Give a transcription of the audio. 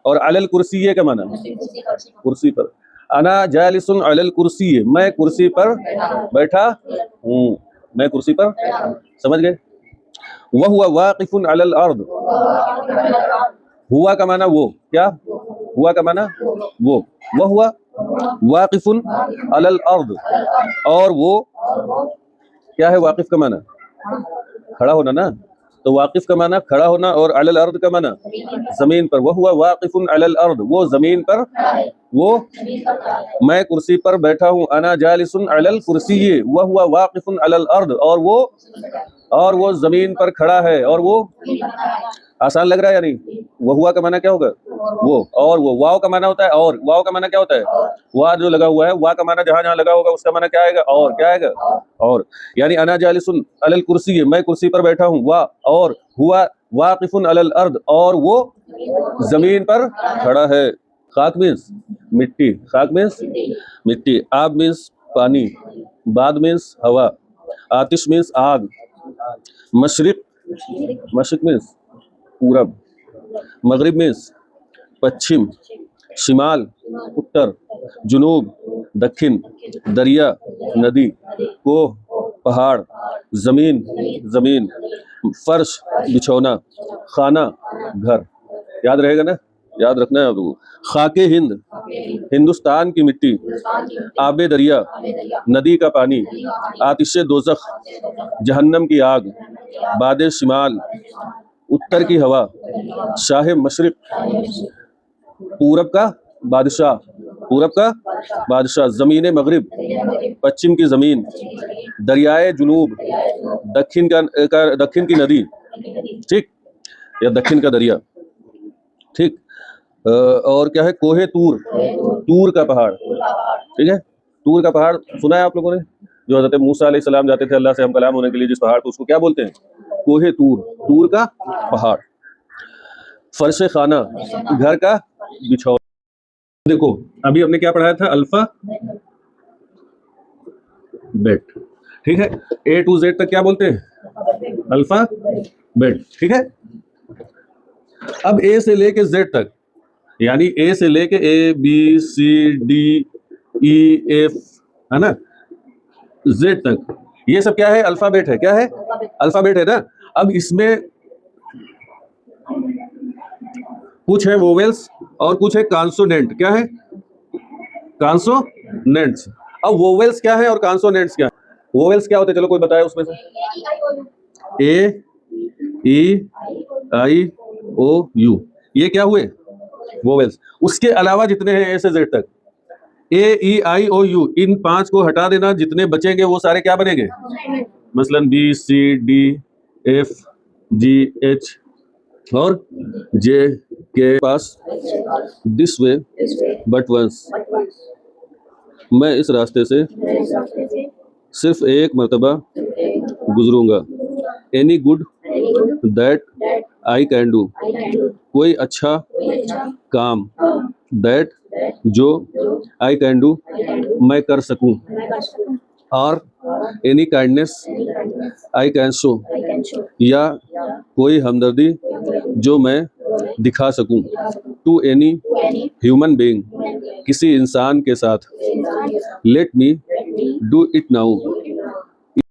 और अलल कुर्सी ये क्या माना? कुर्सी पर। अना जालिसुन अलल कुर्सी, मैं कुर्सी पर बैठा हूँ, मैं कुर्सी पर, समझ गए? वह हुआ वाकिफुन अलल अर्द, हुआ का माना वो, क्या हुआ का माना वो, वह हुआ वाकिफुन अलल अर्द, और वो क्या है? वाकिफ का माना खड़ा होना ना, तो वाकिफ का माना खड़ा होना, और अलल अर्द का माना जमीन पर। वह हुआ वाकिफुन अलल अर्द, वो जमीन पर, वो मैं कुर्सी पर बैठा हूँ। अना जालिसुन अलल कुर्सी, वह हुआ वाकिफुन अलल अर्द, और वो जमीन पर खड़ा है, और वो आसान लग रहा है या नहीं? वह हुआ का माना क्या होगा? वो। और वो वाव का माना होता है, और वाव का माना क्या होता है? वाह जो लगा हुआ है, वाह का माना जहां जहां लगा होगा उसका माना क्या आएगा? और। क्या आएगा? और। यानी अना जालिसुन अलल कुर्सी, मैं कुर्सी पर बैठा हूँ, वाह, और हुआ वाकिफुन अलल अर्द, और वो जमीन पर खड़ा है। खाक मीन्स मिट्टी, खाक मीन्स मिट्टी, आब मीन्स पानी, बाद मीन्स हवा, आतिश मीन्स आग, मशरिक, मशरिक मीन्स पूरब, मगरिब मीन्स पश्चिम, शिमाल उत्तर, जुनूब दक्षिण, दरिया नदी, कोह पहाड़, जमीन जमीन, फर्श बिछौना, खाना घर। याद रहेगा ना? याद रखना है आपको। खाके हिंद, हिंदुस्तान की मिट्टी, आबे दरिया, नदी का पानी, आतिशे दोजख, जहन्नम की आग, बादे शिमाल, उत्तर की हवा, शाह मशरिक, पूरब का बादशाह, पूरब का बादशाह, जमीन मगरिब, पश्चिम की जमीन, दरियाए जुनूब, दक्षिण की नदी, ठीक, या दक्षिण का दरिया, ठीक। और क्या है? कोहे तूर, तूर का पहाड़, ठीक है। तूर का पहाड़ सुना है आप लोगों ने? जो हज़रत मूसा अलैहिस्सलाम जाते थे अल्लाह से हम कलाम होने के लिए जिस पहाड़ को, उसको क्या बोलते हैं? कोहे तूर, तूर का पहाड़। फर्श खाना, घर का बिछौना। देखो अभी हमने क्या पढ़ाया था? अल्फा बेट, ठीक है। ए टू जेड तक क्या बोलते हैं? अल्फा बेट, ठीक है। अब ए से लेके जेड तक, यानी ए से लेके A B C D E F, है ना, जेड तक, ये सब क्या है? अल्फाबेट है। क्या है? अल्फाबेट है ना। अब इसमें कुछ है वोवेल्स और कुछ है कॉन्सोनेंट। क्या है? कॉन्सोनेंट्स। अब वोवेल्स क्या है और कॉन्सोनेंट्स क्या है? वोवेल्स क्या होते हैं? चलो कोई बताए उसमें से। ए ई आई ओ यू, ये क्या हुए? वोवेल्स। उसके अलावा जितने हैं ए से जेड तक, ए ई आई ओ यू, इन 5 को हटा देना, जितने बचेंगे वो सारे क्या बनेंगे? मसलन B C D F G H और जे के pass this way but once, मैं इस रास्ते से सिर्फ एक मर्तबा गुजरूंगा। Any good that I can do, कोई अच्छा काम, दैट जो, आई कैन डू मैं कर सकूं, और any kindness I can show, या कोई हमदर्दी जो मैं दिखा सकूं, टू एनी ह्यूमन बीइंग, किसी इंसान के साथ, let me do it now,